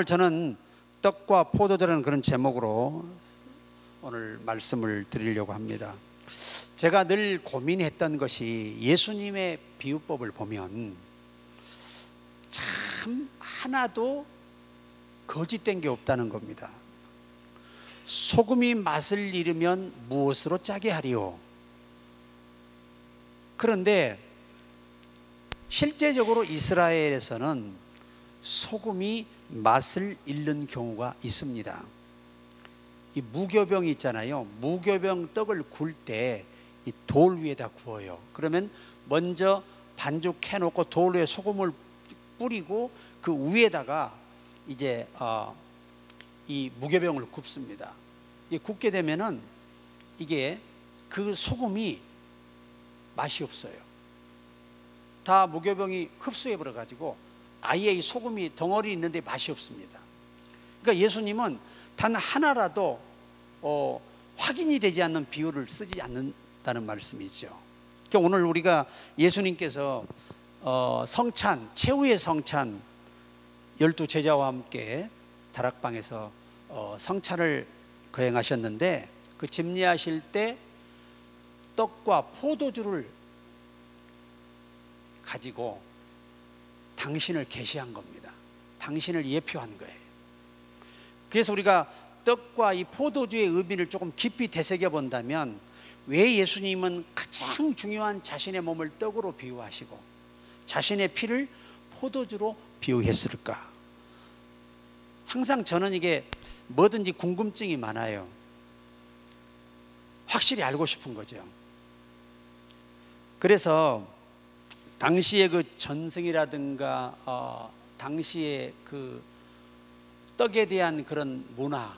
저는 떡과 포도주라는 그런 제목으로 오늘 말씀을 드리려고 합니다. 제가 늘 고민했던 것이 예수님의 비유법을 보면 참 하나도 거짓된 게 없다는 겁니다. 소금이 맛을 잃으면 무엇으로 짜게 하리요? 그런데 실제적으로 이스라엘에서는 소금이 맛을 잃는 경우가 있습니다. 이 무교병이 있잖아요. 무교병 떡을 구울 때 이 돌 위에다 구워요. 그러면 먼저 반죽해 놓고 돌 위에 소금을 뿌리고 그 위에다가 이제 이 무교병을 굽습니다. 이게 굽게 되면은 이게 그 소금이 맛이 없어요. 다 무교병이 흡수해 버려 가지고 아예 이 소금이 덩어리 있는데 맛이 없습니다. 그러니까 예수님은 단 하나라도 확인이 되지 않는 비유를 쓰지 않는다는 말씀이죠. 그러니까 오늘 우리가 예수님께서 성찬, 최후의 성찬 12제자와 함께 다락방에서 성찬을 거행하셨는데 그 집례하실 때 떡과 포도주를 가지고 당신을 계시한 겁니다. 당신을 예표한 거예요. 그래서 우리가 떡과 이 포도주의 의미를 조금 깊이 되새겨 본다면 왜 예수님은 가장 중요한 자신의 몸을 떡으로 비유하시고 자신의 피를 포도주로 비유했을까? 항상 저는 이게 뭐든지 궁금증이 많아요. 확실히 알고 싶은 거죠. 그래서 당시의 그 전승이라든가 당시의 그 떡에 대한 그런 문화,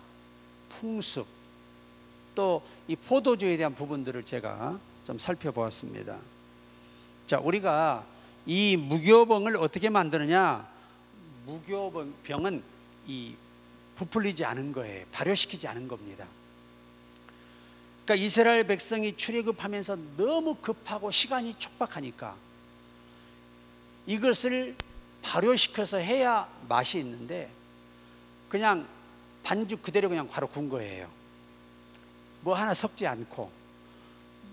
풍습, 또 이 포도주에 대한 부분들을 제가 좀 살펴보았습니다. 자, 우리가 이 무교병을 어떻게 만드느냐? 무교병은 이 부풀리지 않은 거예요. 발효시키지 않은 겁니다. 그러니까 이스라엘 백성이 출애굽하면서 너무 급하고 시간이 촉박하니까 이것을 발효시켜서 해야 맛이 있는데 그냥 반죽 그대로 그냥 바로 구운 거예요. 뭐 하나 섞지 않고.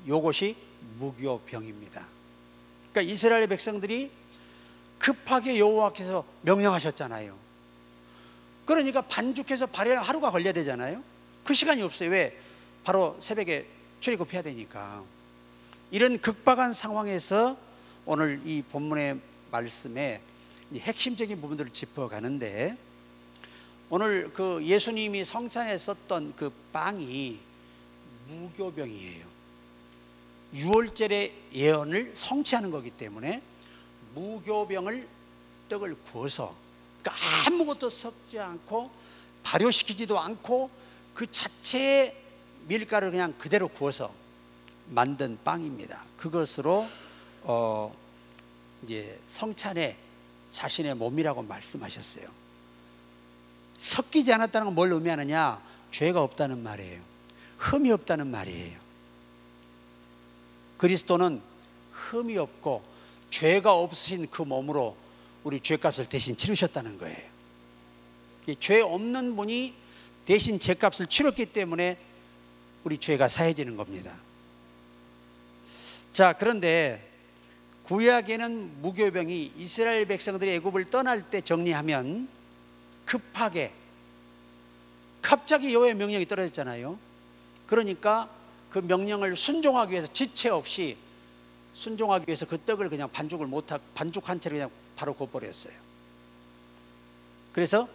요것이 무교병입니다. 그러니까 이스라엘 백성들이 급하게 여호와께서 명령하셨잖아요. 그러니까 반죽해서 발효하려면 하루가 걸려야 되잖아요. 그 시간이 없어요. 왜? 바로 새벽에 출애굽해야 되니까. 이런 급박한 상황에서 오늘 이 본문의 말씀에 핵심적인 부분들을 짚어가는데 오늘 그 예수님이 성찬에 썼던 그 빵이 무교병이에요. 유월절의 예언을 성취하는 거기 때문에 무교병을 떡을 구워서 그러니까 아무것도 섞지 않고 발효시키지도 않고 그 자체의 밀가루를 그냥 그대로 구워서 만든 빵입니다. 그것으로 이제 성찬에 자신의 몸이라고 말씀하셨어요. 섞이지 않았다는 건 뭘 의미하느냐? 죄가 없다는 말이에요. 흠이 없다는 말이에요. 그리스도는 흠이 없고 죄가 없으신 그 몸으로 우리 죄값을 대신 치르셨다는 거예요. 죄 없는 분이 대신 죄값을 치렀기 때문에 우리 죄가 사해지는 겁니다. 자, 그런데 구약에는 무교병이 이스라엘 백성들이 애굽을 떠날 때 정리하면 급하게 갑자기 여호와의 명령이 떨어졌잖아요. 그러니까 그 명령을 순종하기 위해서 지체 없이 순종하기 위해서 그 떡을 그냥 반죽을 못하고 반죽한 채로 그냥 바로 구워버렸어요. 그래서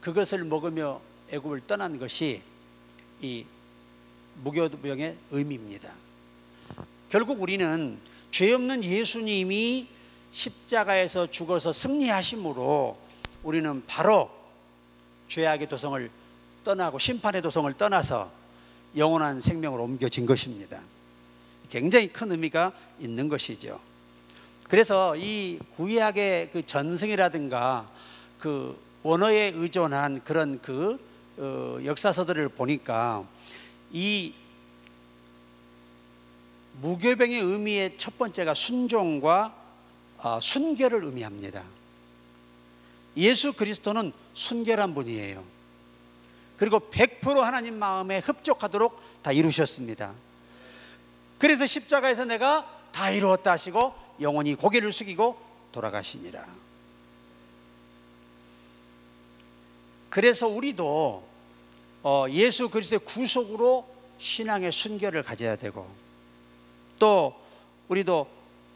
그것을 먹으며 애굽을 떠난 것이 이 무교병의 의미입니다. 결국 우리는 죄 없는 예수님이 십자가에서 죽어서 승리하심으로 우리는 바로 죄악의 도성을 떠나고 심판의 도성을 떠나서 영원한 생명으로 옮겨진 것입니다. 굉장히 큰 의미가 있는 것이죠. 그래서 이 구약의 그 전승이라든가 그 원어에 의존한 그런 그 역사서들을 보니까 이 무교병의 의미의 첫 번째가 순종과 순결을 의미합니다. 예수 그리스도는 순결한 분이에요. 그리고 100% 하나님 마음에 흡족하도록 다 이루셨습니다. 그래서 십자가에서 내가 다 이루었다 하시고 영원히 고개를 숙이고 돌아가시니라. 그래서 우리도 예수 그리스도의 구속으로 신앙의 순결을 가져야 되고, 또 우리도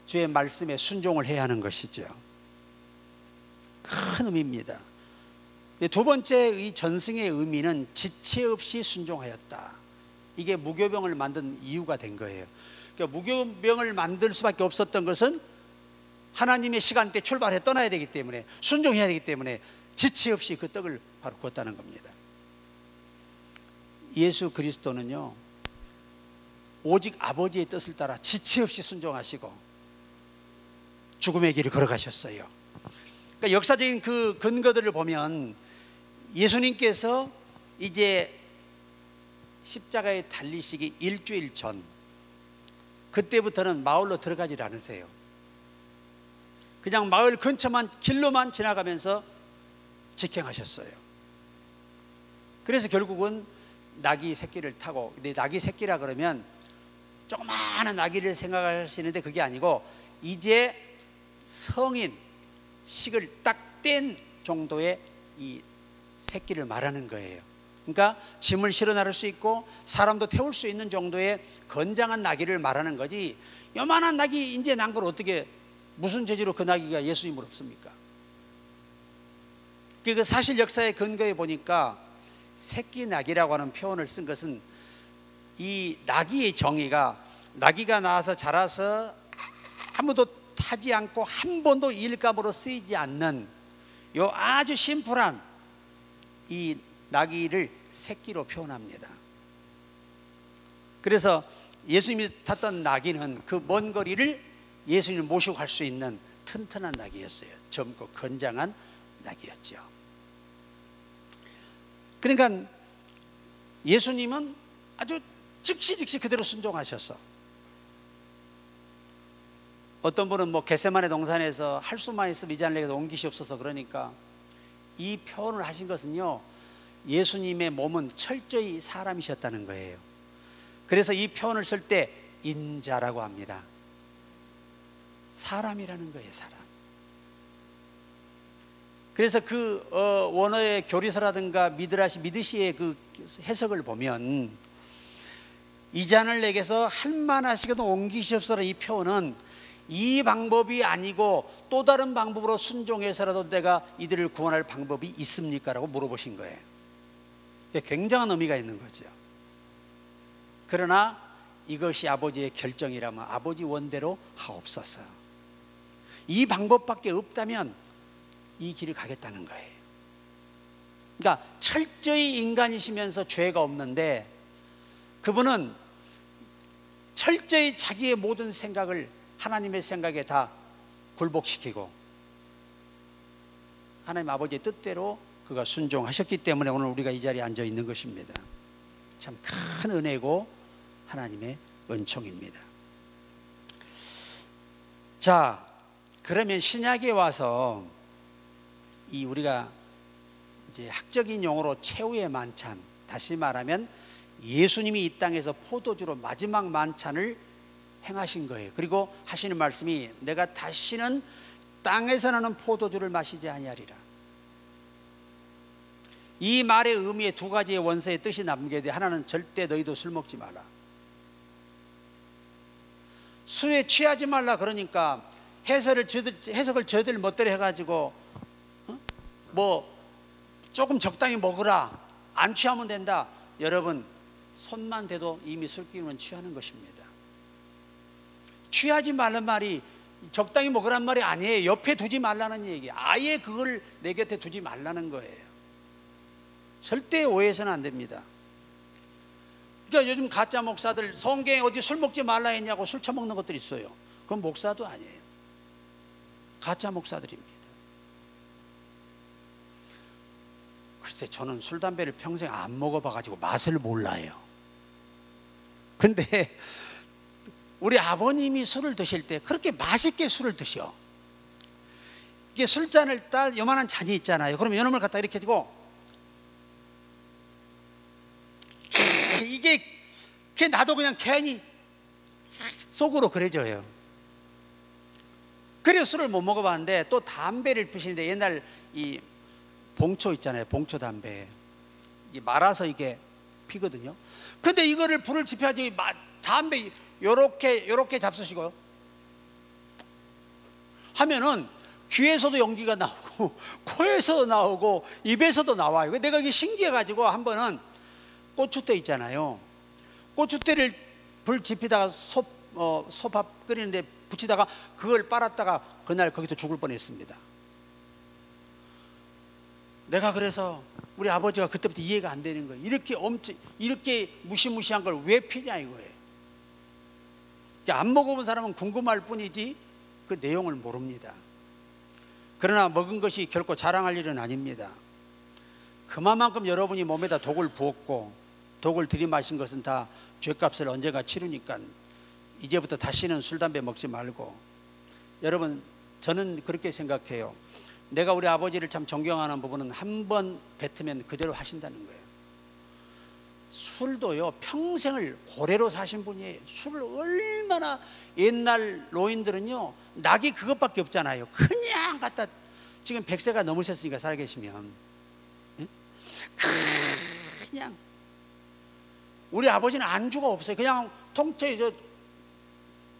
주의 말씀에 순종을 해야 하는 것이죠. 큰 의미입니다. 두 번째 이 전승의 의미는 지체 없이 순종하였다. 이게 무교병을 만든 이유가 된 거예요. 그러니까 무교병을 만들 수밖에 없었던 것은 하나님의 시간대 출발해 떠나야 되기 때문에, 순종해야 되기 때문에 지체 없이 그 떡을 바로 구웠다는 겁니다. 예수 그리스도는요, 오직 아버지의 뜻을 따라 지체 없이 순종하시고 죽음의 길을 걸어가셨어요. 그러니까 역사적인 그 근거들을 보면 예수님께서 이제 십자가에 달리시기 일주일 전, 그때부터는 마을로 들어가지 않으세요. 그냥 마을 근처만, 길로만 지나가면서 직행하셨어요. 그래서 결국은 나귀 새끼를 타고, 근데 나귀 새끼라 그러면 조그마한 나귀를 생각하시는데 그게 아니고 이제 성인 식을 딱 뗀 정도의 이 새끼를 말하는 거예요. 그러니까 짐을 실어 나를 수 있고 사람도 태울 수 있는 정도의 건장한 나귀를 말하는 거지, 요만한 나귀 이제 난 걸 어떻게, 무슨 재주로 그 나귀가 예수님을 없습니까? 그 사실 역사의 근거에 보니까 새끼 나귀라고 하는 표현을 쓴 것은 이 나귀의 정의가, 나귀가 나와서 자라서 아무도 타지 않고 한 번도 일감으로 쓰이지 않는 요 아주 심플한 이 나귀를 새끼로 표현합니다. 그래서 예수님이 탔던 나귀는 그 먼 거리를 예수님을 모시고 갈 수 있는 튼튼한 나귀였어요. 젊고 건장한 나귀였죠. 그러니까 예수님은 아주 즉시 그대로 순종하셔서, 어떤 분은 뭐 겟세마네 동산에서 할 수만 있으면 이 잔을 내게서 옮기시옵소서 그러니까, 이 표현을 하신 것은요, 예수님의 몸은 철저히 사람이셨다는 거예요. 그래서 이 표현을 쓸 때 인자라고 합니다. 사람이라는 거예요, 사람. 그래서 그 원어의 교리서라든가 미드시의 그 해석을 보면, 이 잔을 내게서 할 만하시거든 옮기시옵소서, 이 표현은 이 방법이 아니고 또 다른 방법으로 순종해서라도 내가 이들을 구원할 방법이 있습니까? 라고 물어보신 거예요. 굉장한 의미가 있는 거죠. 그러나 이것이 아버지의 결정이라면 아버지 원대로 하옵소서. 이 방법밖에 없다면 이 길을 가겠다는 거예요. 그러니까 철저히 인간이시면서 죄가 없는데, 그분은 철저히 자기의 모든 생각을 하나님의 생각에 다 굴복시키고 하나님 아버지의 뜻대로 그가 순종하셨기 때문에 오늘 우리가 이 자리에 앉아 있는 것입니다. 참 큰 은혜고 하나님의 은총입니다. 자, 그러면 신약에 와서 이 우리가 이제 학적인 용어로 최후의 만찬, 다시 말하면 예수님이 이 땅에서 포도주로 마지막 만찬을 행하신 거예요. 그리고 하시는 말씀이, 내가 다시는 땅에서 나는 포도주를 마시지 아니하리라. 이 말의 의미에 두 가지의 원서의 뜻이 남게 돼. 하나는 절대 너희도 술 먹지 말라. 술에 취하지 말라 그러니까 해석을 저들 멋대로 해가지고 뭐 조금 적당히 먹으라, 안 취하면 된다. 여러분, 손만 대도 이미 술 기운은 취하는 것입니다. 취하지 말란 말이 적당히 먹으란 말이 아니에요. 옆에 두지 말라는 얘기, 아예 그걸 내 곁에 두지 말라는 거예요. 절대 오해해서는 안 됩니다. 그러니까 요즘 가짜 목사들 성경에 어디 술 먹지 말라 했냐고 술 처먹는 것들이 있어요. 그건 목사도 아니에요. 가짜 목사들입니다. 글쎄, 저는 술 담배를 평생 안 먹어봐가지고 맛을 몰라요. 근데 우리 아버님이 술을 드실 때 그렇게 맛있게 술을 드셔. 이게 술잔을 딸 요만한 잔이 있잖아요. 그러면 요놈을 갖다 이렇게 두고 이게 나도 그냥 괜히 속으로 그래져요. 그래서 술을 못 먹어봤는데 또 담배를 피시는데 옛날 이 봉초 있잖아요. 봉초 담배 말아서 이게 피거든요. 근데 이거를 불을 지펴야지 담배 요렇게 잡수시고 하면은 귀에서도 연기가 나오고 코에서도 나오고 입에서도 나와요. 내가 이게 신기해가지고 한 번은 고추대 있잖아요. 고추대를 불 지피다가 소밥 끓이는데 붙이다가 그걸 빨았다가 그날 거기서 죽을 뻔했습니다. 내가 그래서 우리 아버지가 그때부터 이해가 안 되는 거예요. 이렇게 무시무시한 걸 왜 피냐 이거예요. 안 먹어본 사람은 궁금할 뿐이지 그 내용을 모릅니다. 그러나 먹은 것이 결코 자랑할 일은 아닙니다. 그만큼 여러분이 몸에다 독을 부었고 독을 들이마신 것은 다 죗값을 언젠가 치르니까 이제부터 다시는 술 담배 먹지 말고. 여러분, 저는 그렇게 생각해요. 내가 우리 아버지를 참 존경하는 부분은 한 번 뱉으면 그대로 하신다는 거예요. 술도요, 평생을 고래로 사신 분이에요. 술을 얼마나, 옛날 노인들은요 낙이 그것밖에 없잖아요. 그냥 갖다, 지금 100세가 넘으셨으니까 살아계시면 그냥, 우리 아버지는 안주가 없어요. 그냥 통째로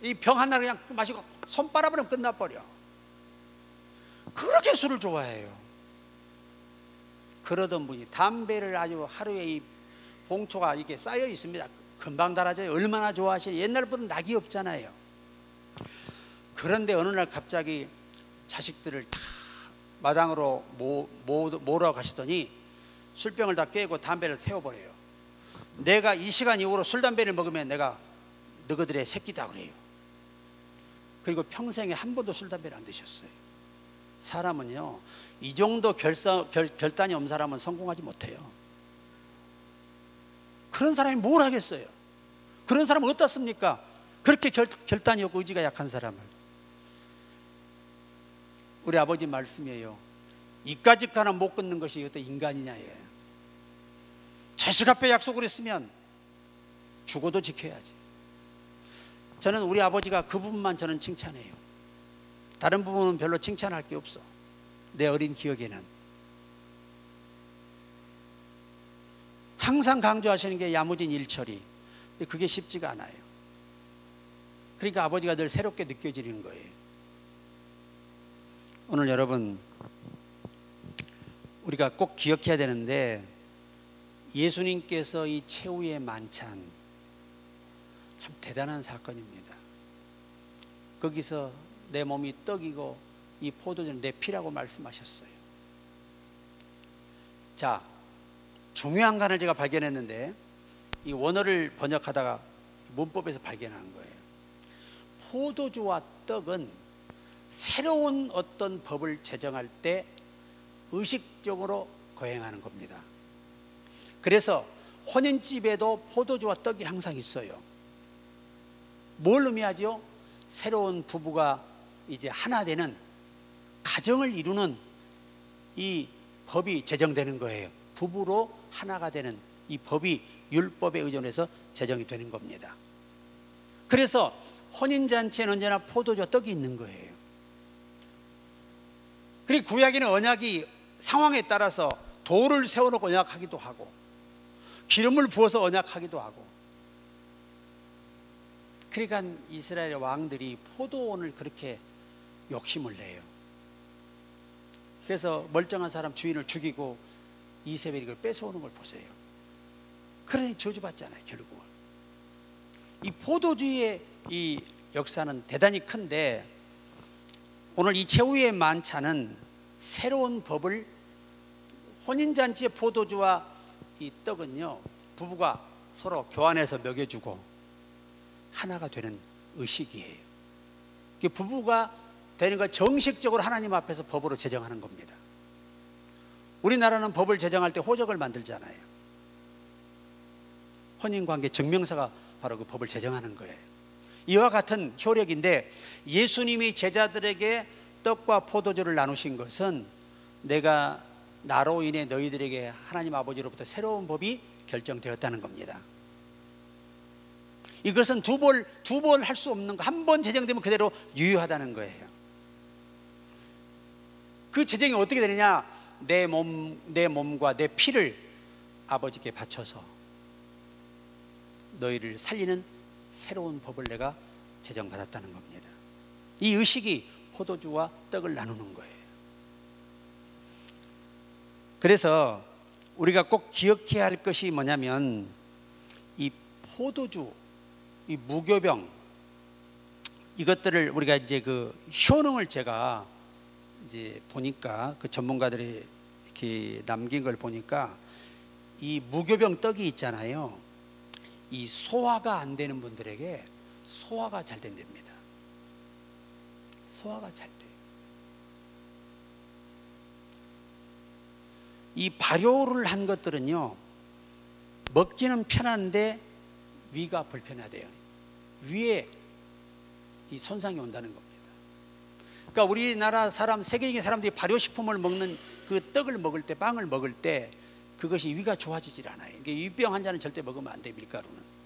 이 병 하나 그냥 마시고 손 빨아버리면 끝나버려. 그렇게 술을 좋아해요. 그러던 분이 담배를 아주 하루에 이 봉초가 이게 쌓여 있습니다. 금방 달아져요. 얼마나 좋아하시는, 옛날보다 낙이 없잖아요. 그런데 어느 날 갑자기 자식들을 다 마당으로 모으러 가시더니 술병을 다 깨고 담배를 세워버려요. 내가 이 시간 이후로 술 담배를 먹으면 내가 너희들의 새끼다 그래요. 그리고 평생에 한 번도 술 담배를 안 드셨어요. 사람은요 이 정도 결단이 없는 사람은 성공하지 못해요. 그런 사람이 뭘 하겠어요? 그런 사람은 어떻습니까? 그렇게 결단이 없고 의지가 약한 사람을. 우리 아버지 말씀이에요. 이까짓 하나 못 끊는 것이 어떤 인간이냐예요. 자식 앞에 약속을 했으면 죽어도 지켜야지. 저는 우리 아버지가 그 부분만 저는 칭찬해요. 다른 부분은 별로 칭찬할 게 없어. 내 어린 기억에는 항상 강조하시는 게 야무진 일처리. 그게 쉽지가 않아요. 그러니까 아버지가 늘 새롭게 느껴지는 거예요. 오늘 여러분, 우리가 꼭 기억해야 되는데, 예수님께서 이 최후의 만찬, 참 대단한 사건입니다. 거기서 내 몸이 떡이고 이 포도주는 내 피라고 말씀하셨어요. 자, 중요한 간을 제가 발견했는데, 이 원어를 번역하다가 문법에서 발견한 거예요. 포도주와 떡은 새로운 어떤 법을 제정할 때 의식적으로 거행하는 겁니다. 그래서 혼인집에도 포도주와 떡이 항상 있어요. 뭘 의미하죠? 새로운 부부가 이제 하나 되는, 가정을 이루는 이 법이 제정되는 거예요. 부부로 하나가 되는 이 법이 율법에 의존해서 제정이 되는 겁니다. 그래서 혼인잔치에는 언제나 포도주와 떡이 있는 거예요. 그리고 구약에는 언약이 상황에 따라서 돌을 세워놓고 언약하기도 하고 기름을 부어서 언약하기도 하고. 그러니까 이스라엘의 왕들이 포도원을 그렇게 욕심을 내요. 그래서 멀쩡한 사람 주인을 죽이고 이세벨이 그걸 뺏어오는 걸 보세요. 그러니 저주받잖아요. 결국은 이 포도주의 이 역사는 대단히 큰데, 오늘 이 최후의 만찬은 새로운 법을, 혼인잔치의 포도주와 이 떡은요 부부가 서로 교환해서 먹여주고 하나가 되는 의식이에요. 부부가 되는 걸 정식적으로 하나님 앞에서 법으로 제정하는 겁니다. 우리나라는 법을 제정할 때 호적을 만들잖아요. 혼인관계 증명서가 바로 그 법을 제정하는 거예요. 이와 같은 효력인데, 예수님이 제자들에게 떡과 포도주를 나누신 것은 내가 나로 인해 너희들에게 하나님 아버지로부터 새로운 법이 결정되었다는 겁니다. 이것은 두 번 할 수 없는 거, 한 번 제정되면 그대로 유효하다는 거예요. 그 제정이 어떻게 되느냐? 내 몸과 내 피를 아버지께 바쳐서 너희를 살리는 새로운 법을 내가 제정받았다는 겁니다. 이 의식이 포도주와 떡을 나누는 거예요. 그래서 우리가 꼭 기억해야 할 것이 뭐냐면, 이 포도주, 이 무교병, 이것들을 우리가 이제 그 효능을 제가 이제 보니까, 그 전문가들이 이렇게 남긴 걸 보니까, 이 무교병 떡이 있잖아요. 이 소화가 안 되는 분들에게 소화가 잘 된답니다. 소화가 잘 돼요. 이 발효를 한 것들은요, 먹기는 편한데 위가 불편하대요. 위에 이 손상이 온다는 겁니다. 그러니까 우리나라 사람, 세계적인 사람들이 발효식품을 먹는 그 떡을 먹을 때, 빵을 먹을 때 그것이 위가 좋아지질 않아요. 그러니까 위병 환자는 절대 먹으면 안 돼요, 밀가루는.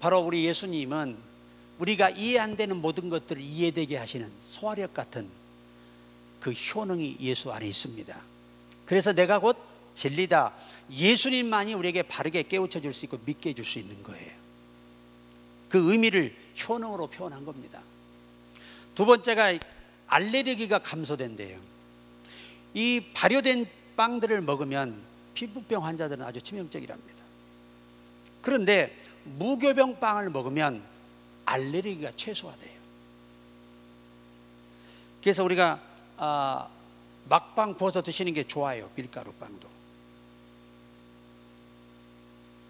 바로 우리 예수님은 우리가 이해 안 되는 모든 것들을 이해되게 하시는 소화력 같은 그 효능이 예수 안에 있습니다. 그래서 내가 곧 진리다, 예수님만이 우리에게 바르게 깨우쳐 줄 수 있고 믿게 해줄 수 있는 거예요. 그 의미를 효능으로 표현한 겁니다. 두 번째가 알레르기가 감소된대요. 이 발효된 빵들을 먹으면 피부병 환자들은 아주 치명적이랍니다. 그런데 무교병 빵을 먹으면 알레르기가 최소화돼요. 그래서 우리가 막빵 구워서 드시는 게 좋아요. 밀가루 빵도.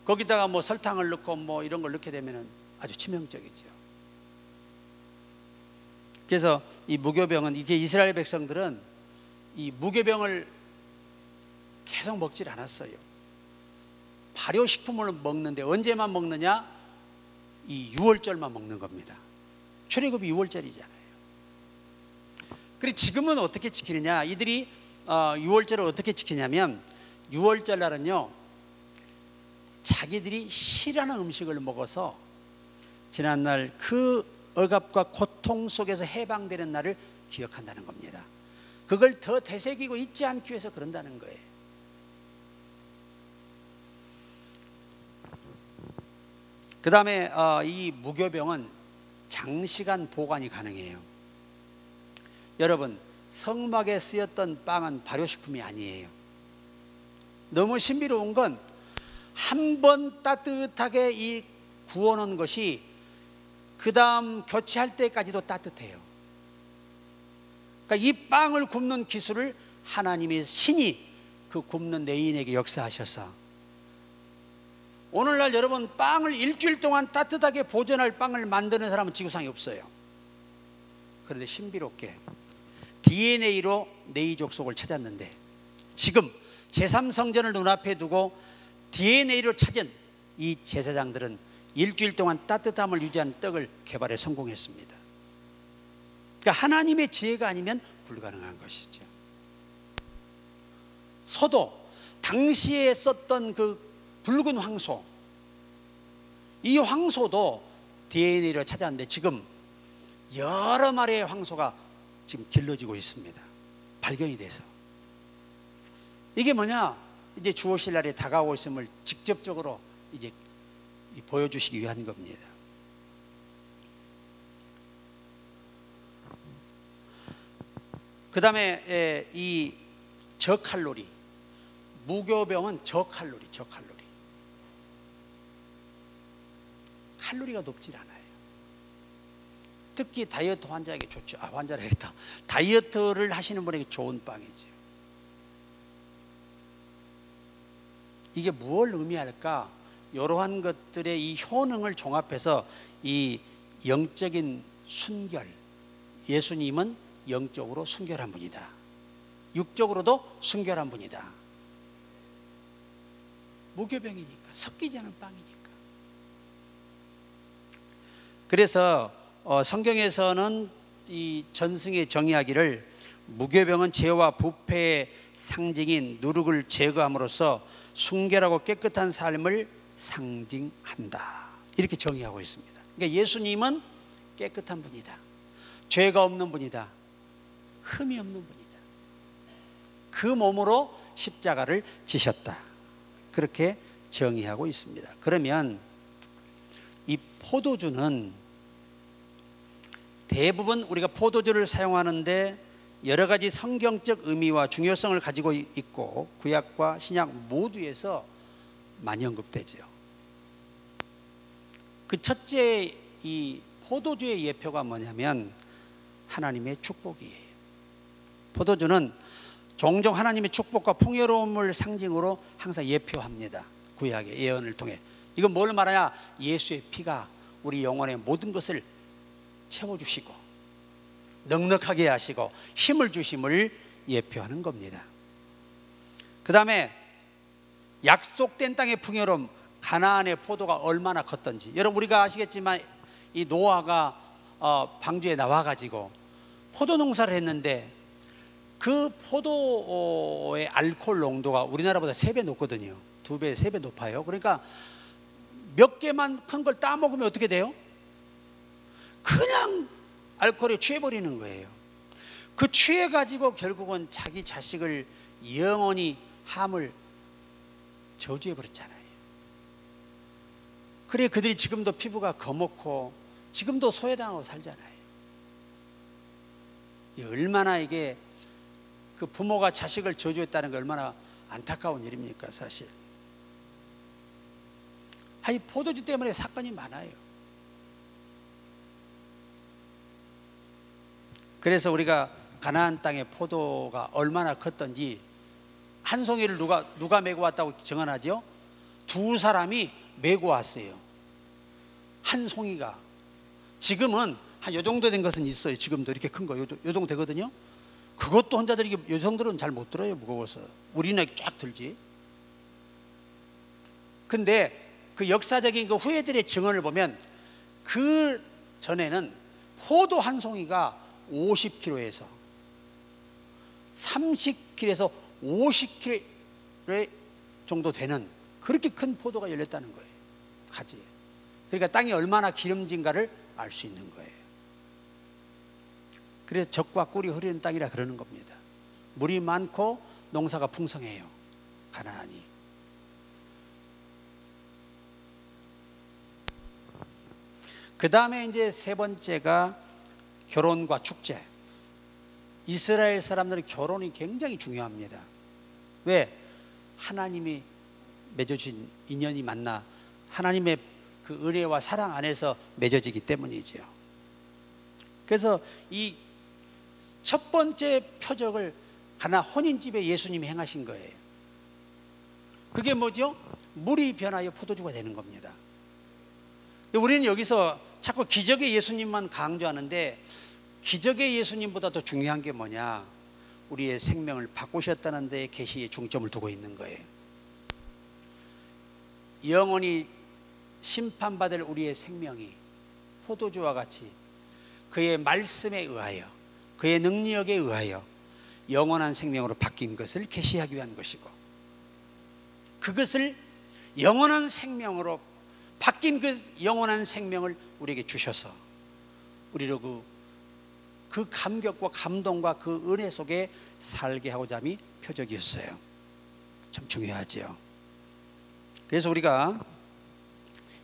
거기다가 뭐 설탕을 넣고 뭐 이런 걸 넣게 되면 아주 치명적이죠. 그래서 이 무교병은, 이게 이스라엘 백성들은 이 무교병을 계속 먹질 않았어요. 발효식품을 먹는데 언제만 먹느냐? 이 유월절만 먹는 겁니다. 출애굽이 유월절이잖아요. 그리고 지금은 어떻게 지키느냐? 이들이 유월절을 어떻게 지키냐면, 유월절 날은요, 자기들이 싫어하는 음식을 먹어서 지난날 그 억압과 고통 속에서 해방되는 날을 기억한다는 겁니다. 그걸 더 되새기고 잊지 않기 위해서 그런다는 거예요. 그 다음에 이 무교병은 장시간 보관이 가능해요. 여러분, 성막에 쓰였던 빵은 발효식품이 아니에요. 너무 신비로운 건 한 번 따뜻하게 이 구워놓은 것이 그 다음 교체할 때까지도 따뜻해요. 그러니까 이 빵을 굽는 기술을 하나님의 신이 그 굽는 내인에게 역사하셔서, 오늘날 여러분, 빵을 일주일 동안 따뜻하게 보존할 빵을 만드는 사람은 지구상에 없어요. 그런데 신비롭게 DNA로 내 족속을 찾았는데, 지금 제3성전을 눈앞에 두고 DNA로 찾은 이 제사장들은 일주일 동안 따뜻함을 유지하는 떡을 개발에 성공했습니다. 그러니까 하나님의 지혜가 아니면 불가능한 것이죠. 소도, 당시에 썼던 그 붉은 황소, 이 황소도 DNA로 찾았는데 지금 여러 마리의 황소가 지금 길러지고 있습니다. 발견이 돼서. 이게 뭐냐? 이제 주오실 날이 다가오고 있음을 직접적으로 이제 보여주시기 위한 겁니다. 그 다음에 이 저칼로리, 무교병은 저칼로리. 칼로리가 높질 않아요. 특히 다이어트 환자에게 좋죠. 환자라겠다. 다이어트를 하시는 분에게 좋은 빵이죠. 이게 무엇을 의미할까? 이러한 것들의 이 효능을 종합해서 이 영적인 순결, 예수님은 영적으로 순결한 분이다, 육적으로도 순결한 분이다. 무교병이니까, 섞이지 않은 빵이니까. 그래서 성경에서는 이 전승에 정의하기를 무교병은 죄와 부패의 상징인 누룩을 제거함으로써 순결하고 깨끗한 삶을 상징한다, 이렇게 정의하고 있습니다. 그러니까 예수님은 깨끗한 분이다, 죄가 없는 분이다, 흠이 없는 분이다. 그 몸으로 십자가를 지셨다, 그렇게 정의하고 있습니다. 그러면 이 포도주는 대부분 우리가 포도주를 사용하는데 여러 가지 성경적 의미와 중요성을 가지고 있고 구약과 신약 모두에서 많이 언급되죠. 그 첫째 이 포도주의 예표가 뭐냐면 하나님의 축복이에요. 포도주는 종종 하나님의 축복과 풍요로움을 상징으로 항상 예표합니다. 구약의 예언을 통해. 이건 뭘 말하냐? 예수의 피가 우리 영혼의 모든 것을 채워주시고 넉넉하게 하시고 힘을 주심을 예표하는 겁니다. 그 다음에 약속된 땅의 풍요로움, 가나안의 포도가 얼마나 컸던지. 여러분 우리가 아시겠지만 이 노아가 방주에 나와가지고 포도 농사를 했는데 그 포도의 알코올 농도가 우리나라보다 3배 높거든요. 2배, 3배 높아요. 그러니까 몇 개만 큰 걸 따먹으면 어떻게 돼요? 그냥 알코올에 취해버리는 거예요. 그 취해가지고 결국은 자기 자식을 영원히 함을 저주해버렸잖아요. 그래 그들이 지금도 피부가 거먹고 지금도 소외당하고 살잖아요. 얼마나 이게 그 부모가 자식을 저주했다는 게 얼마나 안타까운 일입니까 사실. 이 포도주 때문에 사건이 많아요. 그래서 우리가 가나안 땅의 포도가 얼마나 컸던지 한 송이를 누가 메고 왔다고 정언하죠? 2사람이 메고 왔어요. 한 송이가. 지금은 한 요 정도 된 것은 있어요. 지금도 이렇게 큰 거 요 정도 되거든요. 그것도 혼자 들기 여성들은 잘 못 들어요. 무거워서. 우리는 쫙 들지. 근데 그 역사적인 그 후예들의 증언을 보면 그 전에는 포도 한 송이가 50kg에서 30kg에서 50kg 정도 되는 그렇게 큰 포도가 열렸다는 거예요. 가지에. 그러니까 땅이 얼마나 기름진가를 알 수 있는 거예요. 그래서 젖과 꿀이 흐르는 땅이라 그러는 겁니다. 물이 많고 농사가 풍성해요. 가나안이. 그 다음에 이제 세 번째가 결혼과 축제. 이스라엘 사람들은 결혼이 굉장히 중요합니다. 왜? 하나님이 맺어준 인연이 만나 하나님의 그 은혜와 사랑 안에서 맺어지기 때문이죠. 그래서 이 첫 번째 표적을 가나 혼인집에 예수님이 행하신 거예요. 그게 뭐죠? 물이 변하여 포도주가 되는 겁니다. 우리는 여기서 자꾸 기적의 예수님만 강조하는데 기적의 예수님보다 더 중요한 게 뭐냐? 우리의 생명을 바꾸셨다는 데에 계시에 중점을 두고 있는 거예요. 영원히 심판받을 우리의 생명이 포도주와 같이 그의 말씀에 의하여 그의 능력에 의하여 영원한 생명으로 바뀐 것을 계시하기 위한 것이고, 그것을 영원한 생명으로 바뀐 그 영원한 생명을 우리에게 주셔서 우리로 그 감격과 감동과 그 은혜 속에 살게 하고자 함이 표적이었어요. 참 중요하죠. 그래서 우리가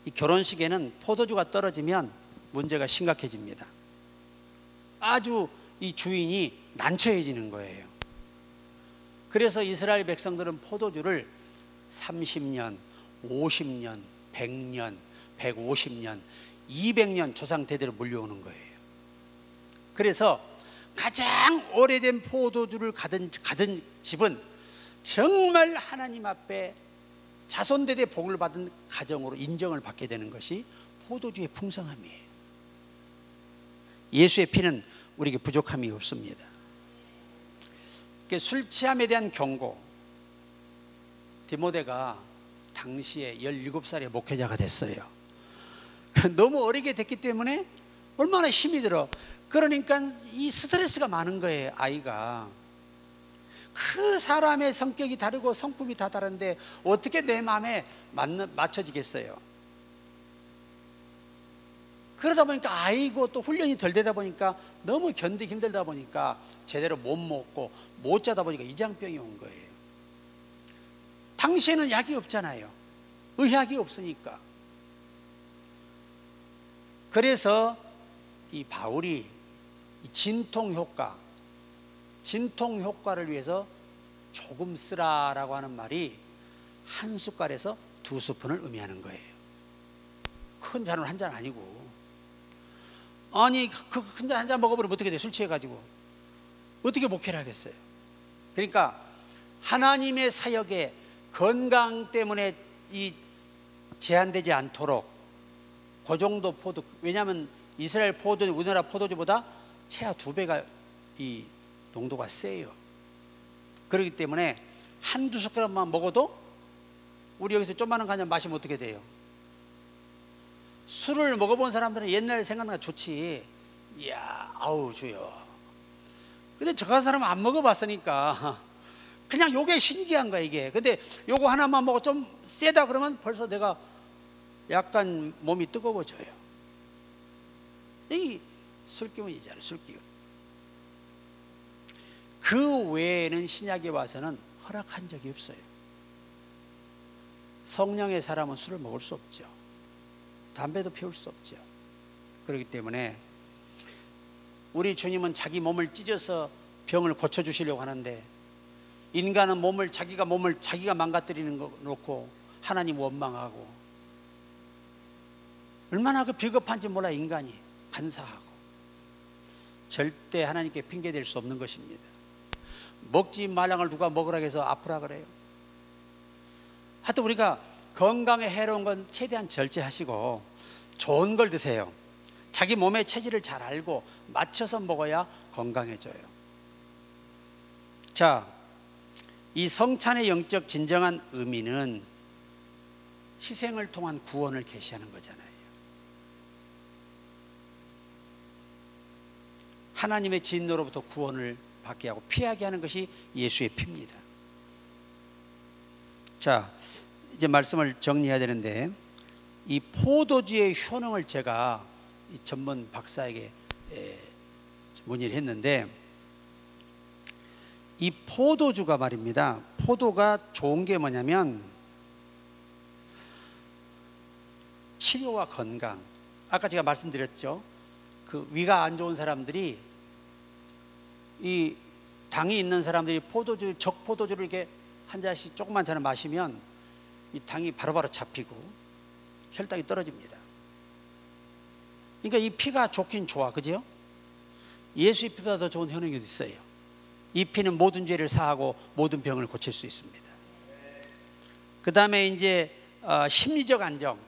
이 결혼식에는 포도주가 떨어지면 문제가 심각해집니다. 아주 이 주인이 난처해지는 거예요. 그래서 이스라엘 백성들은 포도주를 30년, 50년, 100년, 150년, 200년 조상 대대로 물려오는 거예요. 그래서 가장 오래된 포도주를 가진 집은 정말 하나님 앞에 자손대대 복을 받은 가정으로 인정을 받게 되는 것이 포도주의 풍성함이에요. 예수의 피는 우리에게 부족함이 없습니다. 술 취함에 대한 경고. 디모데가 당시에 17살의 목회자가 됐어요. 너무 어리게 됐기 때문에 얼마나 힘이 들어. 그러니까 이 스트레스가 많은 거예요, 아이가. 그 사람의 성격이 다르고 성품이 다 다른데 어떻게 내 마음에 맞춰지겠어요? 그러다 보니까 아이고 또 훈련이 덜 되다 보니까 너무 견디기 힘들다 보니까 제대로 못 먹고 못 자다 보니까 이장병이 온 거예요. 당시에는 약이 없잖아요. 의학이 없으니까. 그래서 이 바울이 이 진통 효과를 위해서 조금 쓰라라고 하는 말이 한 숟갈에서 2스푼을 의미하는 거예요. 큰 잔으로 한 잔 아니고. 아니 그 큰 잔 한 잔 먹어버리면 어떻게 돼? 술 취해가지고 어떻게 목회를 하겠어요? 그러니까 하나님의 사역에 건강 때문에 이 제한되지 않도록 그 정도 포도, 왜냐하면 이스라엘 포도 우리나라 포도주보다 최하 2배가 이 농도가 세요. 그렇기 때문에 한두 숟가락만 먹어도 우리 여기서 좀만한 한 잔 마시면 어떻게 돼요? 술을 먹어본 사람들은 옛날에 생각나면 좋지. 이야, 아우 주여. 근데 저 같은 사람은 안 먹어봤으니까 그냥 요게 신기한 거야 이게. 근데 요거 하나만 먹어 좀 세다 그러면 벌써 내가 약간 몸이 뜨거워져요. 이 술기운이잖아요, 술기운. 그 외에는 신약에 와서는 허락한 적이 없어요. 성령의 사람은 술을 먹을 수 없죠. 담배도 피울 수 없죠. 그렇기 때문에 우리 주님은 자기 몸을 찢어서 병을 고쳐주시려고 하는데 인간은 자기가 망가뜨리는 거 놓고 하나님 원망하고 얼마나 그 비겁한지 몰라. 인간이 간사하고 절대 하나님께 핑계댈 수 없는 것입니다. 먹지 말라는 걸 누가 먹으라 해서 아프라 그래요? 하여튼 우리가 건강에 해로운 건 최대한 절제하시고 좋은 걸 드세요. 자기 몸의 체질을 잘 알고 맞춰서 먹어야 건강해져요. 자, 이 성찬의 영적 진정한 의미는 희생을 통한 구원을 계시하는 거잖아요. 하나님의 진노로부터 구원을 받게 하고 피하게 하는 것이 예수의 피입니다. 자, 이제 말씀을 정리해야 되는데 이 포도주의 효능을 제가 이 전문 박사에게 문의를 했는데 이 포도주가 말입니다. 포도가 좋은 게 뭐냐면 치료와 건강. 아까 제가 말씀드렸죠. 그 위가 안 좋은 사람들이 이 당이 있는 사람들이 적포도주를 이렇게 한 잔씩 조그만 잔을 마시면 이 당이 바로바로 잡히고 혈당이 떨어집니다. 그러니까 이 피가 좋긴 좋아, 그죠? 예수의 피보다 더 좋은 효능이 어디 있어요? 이 피는 모든 죄를 사하고 모든 병을 고칠 수 있습니다. 그 다음에 이제 심리적 안정.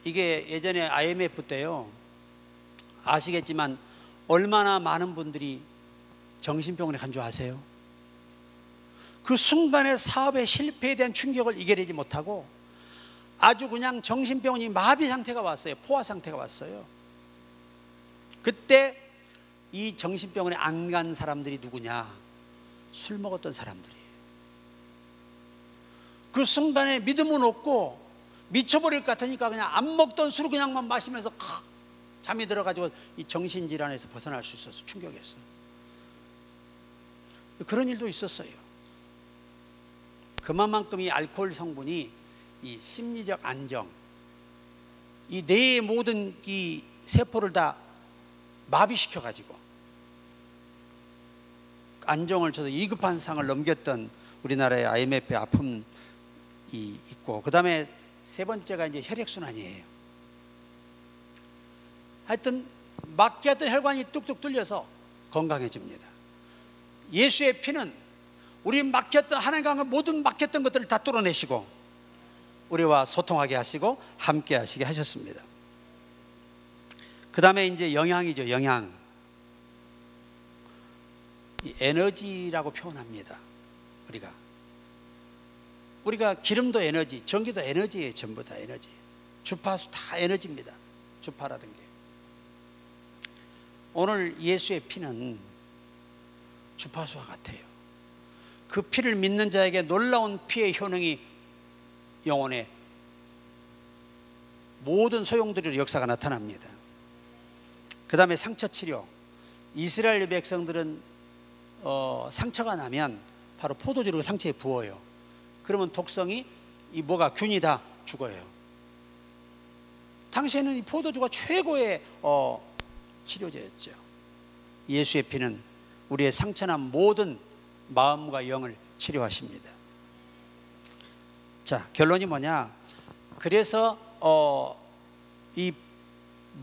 이게 예전에 IMF 때요, 아시겠지만 얼마나 많은 분들이 정신병원에 간 줄 아세요? 그 순간에 사업의 실패에 대한 충격을 이겨내지 못하고 아주 그냥 정신병원이 마비 상태가 왔어요. 포화 상태가 왔어요. 그때 이 정신병원에 안 간 사람들이 누구냐? 술 먹었던 사람들이에요. 그 순간에 믿음은 없고 미쳐버릴 것 같으니까 그냥 안 먹던 술을 그냥만 마시면서 잠이 들어가지고 이 정신질환에서 벗어날 수 있어서 충격이었어요. 그런 일도 있었어요. 그만큼 이 알코올 성분이 이 심리적 안정, 이 뇌의 모든 이 세포를 다 마비시켜 가지고 안정을 줘서 2급한 상을 넘겼던 우리나라의 IMF의 아픔이 있고, 그 다음에 세 번째가 이제 혈액순환이에요. 하여튼 막혔던 혈관이 뚝뚝 뚫려서 건강해집니다. 예수의 피는 우리 막혔던, 하나님과 모든 막혔던 것들을 다 뚫어내시고 우리와 소통하게 하시고 함께 하시게 하셨습니다. 그 다음에 이제 영양이죠. 영양. 이 에너지라고 표현합니다. 우리가 기름도 에너지, 전기도 에너지예요. 전부 다 에너지. 주파수 다 에너지입니다. 주파라든 게. 오늘 예수의 피는 주파수와 같아요. 그 피를 믿는 자에게 놀라운 피의 효능이 영혼의 모든 소용돌이로 역사가 나타납니다. 그 다음에 상처 치료. 이스라엘 백성들은 상처가 나면 바로 포도주를 상처에 부어요. 그러면 독성이 이 뭐가 균이 다 죽어요. 당시에는 이 포도주가 최고의 치료제였죠. 예수의 피는 우리의 상처난 모든 마음과 영을 치료하십니다. 자, 결론이 뭐냐? 그래서 이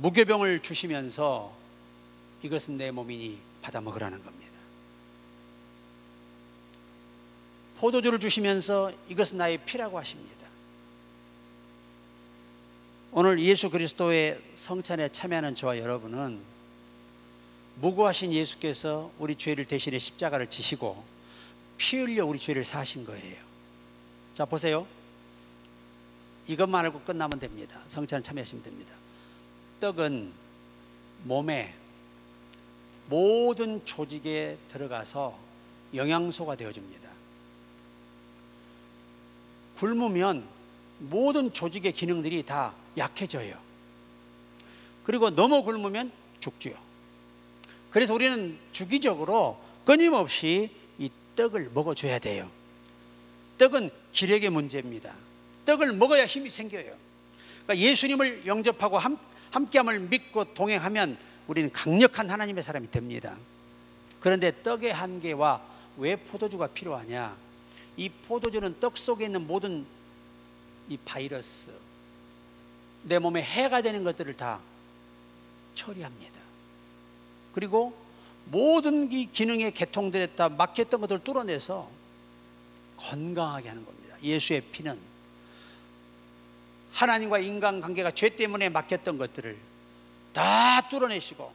무교병을 주시면서 이것은 내 몸이니 받아 먹으라는 겁니다. 포도주를 주시면서 이것은 나의 피라고 하십니다. 오늘 예수 그리스도의 성찬에 참여하는 저와 여러분은 무고하신 예수께서 우리 죄를 대신해 십자가를 지시고 피 흘려 우리 죄를 사하신 거예요. 자, 보세요. 이것만 알고 끝나면 됩니다. 성찬에 참여하시면 됩니다. 떡은 몸에 모든 조직에 들어가서 영양소가 되어줍니다. 굶으면 모든 조직의 기능들이 다 약해져요. 그리고 너무 굶으면 죽지요. 그래서 우리는 주기적으로 끊임없이 이 떡을 먹어줘야 돼요. 떡은 기력의 문제입니다. 떡을 먹어야 힘이 생겨요. 그러니까 예수님을 영접하고 함께함을 믿고 동행하면 우리는 강력한 하나님의 사람이 됩니다. 그런데 떡의 한계와 왜 포도주가 필요하냐? 이 포도주는 떡 속에 있는 모든 이 바이러스, 내 몸에 해가 되는 것들을 다 처리합니다. 그리고 모든 이 기능의 개통들에 다 막혔던 것들을 뚫어내서 건강하게 하는 겁니다. 예수의 피는 하나님과 인간관계가 죄 때문에 막혔던 것들을 다 뚫어내시고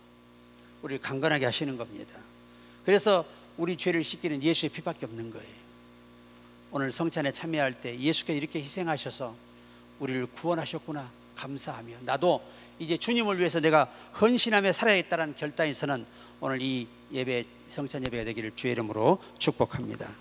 우리를 강건하게 하시는 겁니다. 그래서 우리 죄를 씻기는 예수의 피밖에 없는 거예요. 오늘 성찬에 참여할 때 예수께서 이렇게 희생하셔서 우리를 구원하셨구나 감사하며, 나도 이제 주님을 위해서 내가 헌신하며 살아야겠다는 결단에서는 오늘 이 예배, 성찬 예배가 되기를 주의 이름으로 축복합니다.